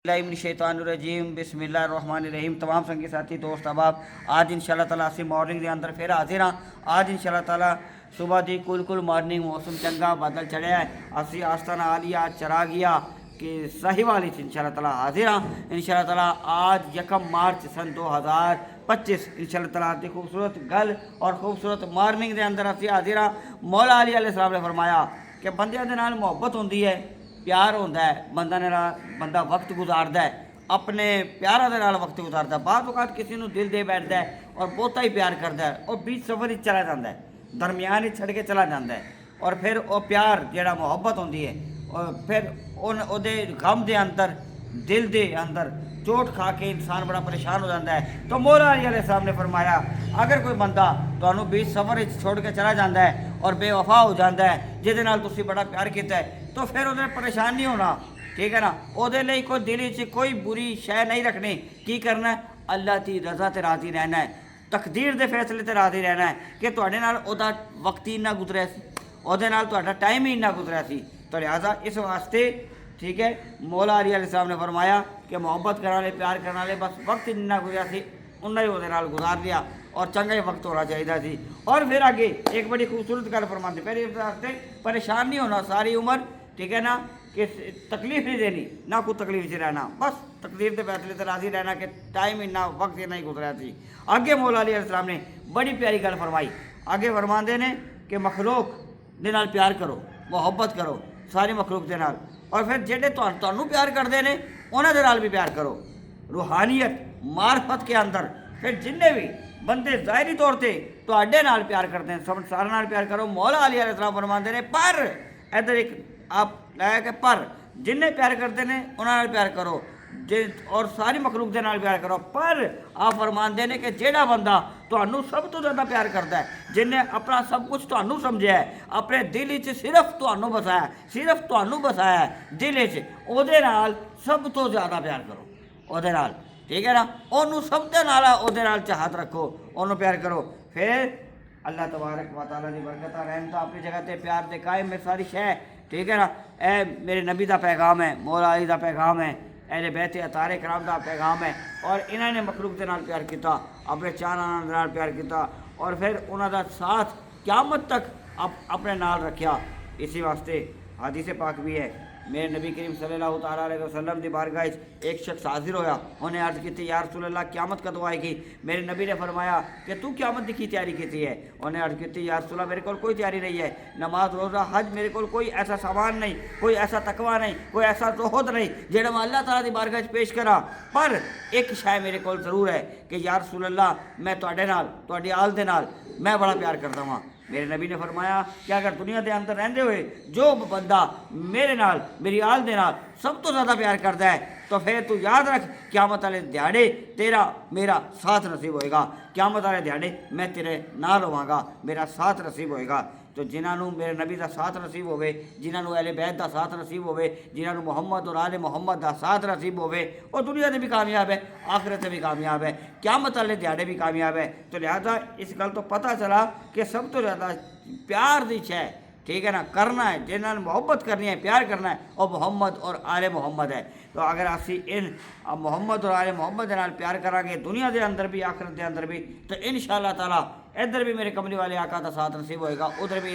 शैतानुरजीम बिस्मिल्लाहिर्रहमानिर्रहीम। तमाम संगी साथी दोस्त अहबाब, आज इंशाअल्लाह ताला असी मॉर्निंग के अंदर फिर हाजिर हाँ। आज इंशाअल्लाह ताला सुबह की कुल मॉर्निंग मौसम चंगा बादल चढ़िया है। असी आस्ताना आ लिया चरा गया कि सही वाली इंशाअल्लाह ताला हाजिर हाँ। इंशाअल्लाह ताला आज 1 मार्च सन 2025 इंशाअल्लाह ताला की खूबसूरत गल और खूबसूरत मॉर्निंग के अंदर असी हाजिर हाँ। मौला अली अलैहिस्सलाम ने फरमाया कि बंदियां दे नाल मुहब्बत होंदी है, प्यार होंदा है, बंदा वक्त गुजारदा है, अपने प्यारा दे नाल वक्त गुजारदा है। बाद वक़्त किसी को दिल दे बैठता है और बहुता ही प्यार करता है और बीच सफ़र ही चला जाता है, दरमियान ही छड़ के चला जाता है। और फिर वो प्यार जिहड़ा मुहब्बत होंदी है और फिर उहदे गम दे अंदर दिल दे अंदर चोट खा के इंसान बड़ा परेशान हो जाता है। तो मौला अली अलैहिस्सलाम ने फरमाया अगर कोई बंदा तुहानू बीच सफ़र छोड़ के चला जाता है और बेवफा हो जाता है जिहदे नाल तुसीं बड़ा प्यार किया है, तो फिर उहदे परेशान नहीं होना, ठीक है ना। उहदे लई कोई दिल च कोई बुरी शय नहीं रखनी। की करना है? अल्लाह की रज़ा ते राज़ी रहना है, तकदीर दे फैसले ते राज़ी रहना है कि तुहाडे नाल उहदा वक्त ही इन्ना गुजरिया सी, उहदे नाल तुहाडा टाइम ही इन्ना गुजरिया सी। तो लिहाजा इस वास्ते, ठीक है, मौला अली अलैहिस्सलाम ने फरमाया कि मुहब्बत करने वाले प्यार करने वाले बस वक्त इन्ना गुजरिया सी, उन्ना ही उहदे नाल गुजार लिया और चंगा ही वक्त होना चाहिए सी। और फिर आगे एक बड़ी खूबसूरत गल फरमाते, पहले वास्ते परेशान नहीं होना सारी उम्र, ठीक है ना, कि तकलीफ नहीं देनी, ना कोई तकलीफ से रहना, बस तकदीर के फैसले से राजी रहना कि टाइम इन्ना वक्त इन्ना ही गुजरा थी। आगे मौला अली अलैहिस्सलाम ने बड़ी प्यारी गल फरमाई। आगे फरमाते ने कि मखलूक दे नाल प्यार करो, मुहब्बत करो सारी मखलूक दे नाल, और फिर जेडे तुहानू प्यार करते हैं उन्होंने दे नाल भी प्यार करो। रूहानियत मार्फत के अंदर फिर जिन्ने भी बंदे ज़ाहिरी तौर पर तुहाडे नाल प्यार करते हैं, सब सारे नाल प्यार करो। मौला अली अलैहिस्सलाम फरमाते हैं पर इधर एक आप लाया कि पर जिन्ने प्यार करते हैं उन्होंने प्यार करो और सारी मखलूक के नाल प्यार करो। पर आप फरमाते हैं कि जेड़ा बंदा तुहानू सब तो ज़्यादा प्यार करता है, जिन्हें अपना सब कुछ तुहानू समझा है, अपने दिल च सिर्फ तुहानू बसाया, सिर्फ तुहानू बसाया है दिल च, उहदे नाल सब तो ज़्यादा प्यार करो उहदे नाल, ठीक है ना। उन्होंने सब दे नाल उहदे नाल चाहत रखो, उन्होंने प्यार करो। फिर अल्लाह तबारक व तआला की बरकत रहमत अपनी जगह पर प्यार दे कायम में सारी शय, ठीक है ना। ए मेरे नबी का पैगाम है, मौला अली का पैगाम है, अहले बैत अतारे कराम का पैगाम है। और इन्होंने मखलूक के नाल प्यार किया, अपने चाहना नाल प्यार किया और फिर उन्होंने साथ क़यामत तक अपने नाल रखा। इसी वास्ते हदीस पाक भी है, मेरे नबी करीम सल्लल्लाहु तआला अलैहि वसल्लम की बारगाह एक शख्स हाजिर होया, उन्हें अर्ज़ की या रसूल अल्लाह क़यामत कदों आएगी। मेरे नबी ने फरमाया कि तू क़यामत की तैयारी की है? उन्हें अर्ज़ की या रसूल अल्लाह मेरे को कोई तैयारी नहीं है, नमाज रोज़ा हज मेरे को कोई ऐसा सामान नहीं, कोई ऐसा तकवा नहीं, कोई ऐसा ज़ुहद नहीं जेड़ा मैं अल्लाह ताला की बारगाह पेश करा। पर एक शय मेरे को ज़रूर है कि या रसूल अल्लाह मैं तुहाडे नाल तुहाडी आल दे नाल मैं बड़ा प्यार करता हूँ। मेरे नबी ने फरमाया कि अगर दुनिया के अंदर रहते हुए जो बंदा मेरे नाल मेरी आल दे नाल सब तो ज़्यादा प्यार करता है, तो फिर तू याद रख क़यामत वाले दिहाड़े तेरा मेरा साथ नसीब होएगा, क़यामत वाले दिहाड़े मैं तेरे नाल होवांगा, मेरा साथ नसीब होएगा। तो जिन्होंने मेरे नबी का साथ नसीब होवे, जिन्होंने अहले बैत का साथ नसीब होवे, जिन्होंने मुहम्मद और आले मुहम्मद का साथ नसीब होवे, और दुनिया से भी कामयाब है, आखिरत से भी कामयाब है, क़यामत वाले दिहाड़े भी कामयाब है। तो लिहाजा इस गल तो पता चला कि सब तो ज़्यादा प्यार दी शय, ठीक है ना, करना है जिन्होंने मोहब्बत करनी है, प्यार करना है, और मोहम्मद और आले मोहम्मद है। तो अगर असी इन मोहम्मद और आले मोहम्मद के नाल प्यार करांगे दुनिया के अंदर भी आखिरत के अंदर भी, तो इंशाअल्लाह ताला इधर भी मेरे कमली वाले आका का साथ नसीब होएगा, उधर भी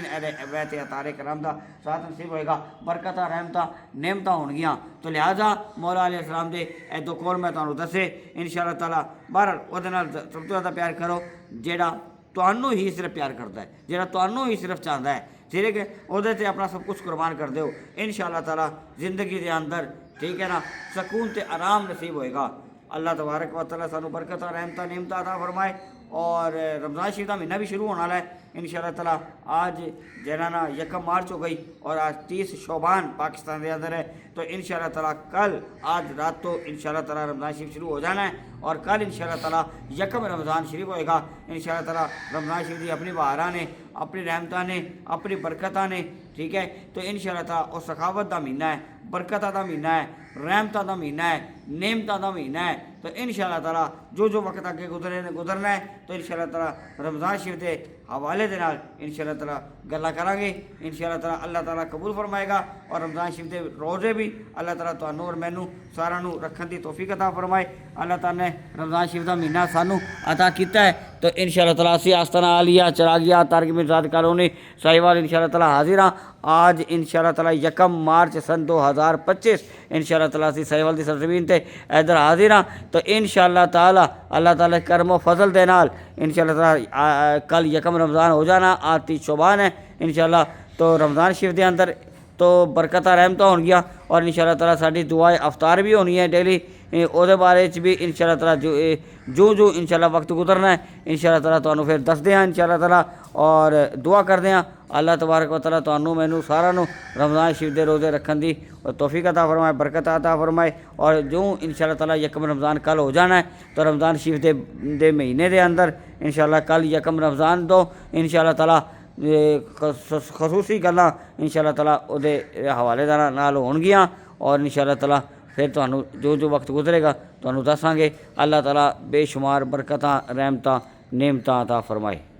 वैत अतारे कराम का साथ नसीब होएगा, बरकत रहमत नेमत होनगियाँ। तो लिहाजा मौला अलैहिस्सलाम दे ए दो कौल मैं तुहानू दसे इंशाअल्लाह ताला। बहरहाल उहदे नाल सब तो ज़्यादा प्यार करो जेड़ा तुहानू ही सिर्फ प्यार करता है, जेड़ा तुहानू ही सिर्फ चाहता है, ठीक है, उहदे ते अपना सब कुछ कुर्बान कर दो इंशाअल्लाह ताला। जिंदगी के अंदर, ठीक है ना, सुकून ते आराम नसीब होएगा। अल्लाह तबारक व तआला सानू बरकत रहमत नेमत अता फरमाए। और रमज़ान शरीफ का महीना भी शुरू होने वाला है इंशाअल्लाह ताला। आज जना ना 1 मार्च हो गई और आज 30 शोबान पाकिस्तान के अंदर है। तो इंशाअल्लाह ताला कल आज रात तो इंशाअल्लाह ताला रमज़ान शरीफ शुरू हो जाना है और कल इंशाअल्लाह ताला 1 रमज़ान शरीफ होएगा इंशाअल्लाह ताला। रमज़ान शरीफ की अपनी बहारा ने, अपनी रहमत ने, अपनी बरकत ने, ठीक है। तो इंशाअल्लाह ताला और सखावत का महीना है, बरकत का महीना है, रहमत का महीना है, नेमतां दा महीना है। तो इंशाअल्लाह ताला जो जो वक्त अगे गुजरना है तो इंशाअल्लाह ताला रमज़ान शरीफ के हवाले दे नाल इंशाअल्लाह ताला गल्लां करांगे। इंशाअल्लाह ताला अल्लाह ताला कबूल फरमाएगा और रमज़ान शरीफ के रोज़े भी अल्लाह ताला तुहानू और मैनू सारा नू रखने की तौफीक अता फरमाए। अल्लाह ताला ने रमज़ान शरीफ का महीना सानू अता किया है। तो इंशाअल्लाह ताला असी आस्ताना आलिया चरागिया तारक मिर्जाद कॉलोनी साहिवाल इंशाअल्लाह ताला हाजिर हाँ। आज इंशाअल्लाह ताला 1 मार्च सन 2025 इंशाअल्लाह ताला असी साहिवाल की सरजमीन ते इधर हाजिर हाँ। तो इंशाअल्लाह ताला अल्लाह ताला करम फजल दे नाल इंशाअल्लाह ताला कल 1 रमज़ान हो जाना, आज 30 शोबान है इंशाअल्लाह। तो रमज़ान शरीफ के अंदर तो बरकत रहमत होंगियां और इंशाअल्लाह ताला साडी दुआए अफ्तार भी होनी है डेली। ਉਹਦੇ बारे भी इंशाअल्लाह ताला जो इंशाअल्लाह वक्त गुजरना है इंशाअल्लाह ताला तुहानू फिर दसदे हैं इंशाअल्लाह ताला और दुआ करते हैं अल्लाह तबारक व तआला तुहानू मैनू सारा नू रमज़ान शरीफ के रोज़े रखने की तौफीक अता फरमाए, बरकत अता फरमाए। और जो इंशाअल्लाह ताला 1 रमज़ान कल हो जाना है तो रमज़ान शरीफ के महीने के अंदर इंशाअल्लाह कल 1 रमज़ान तो इंशाअल्लाह ताला खसूसी गल्लां इंशाअल्लाह ताला उहदे हवाले नाल होणगियां और इंशाअल्लाह ताला फिर तुहानू जो वक्त गुजरेगा तुहानू दसांगे। अल्लाह ताला बेशुमार बरकतां रहमतां नेमतां अता फरमाए।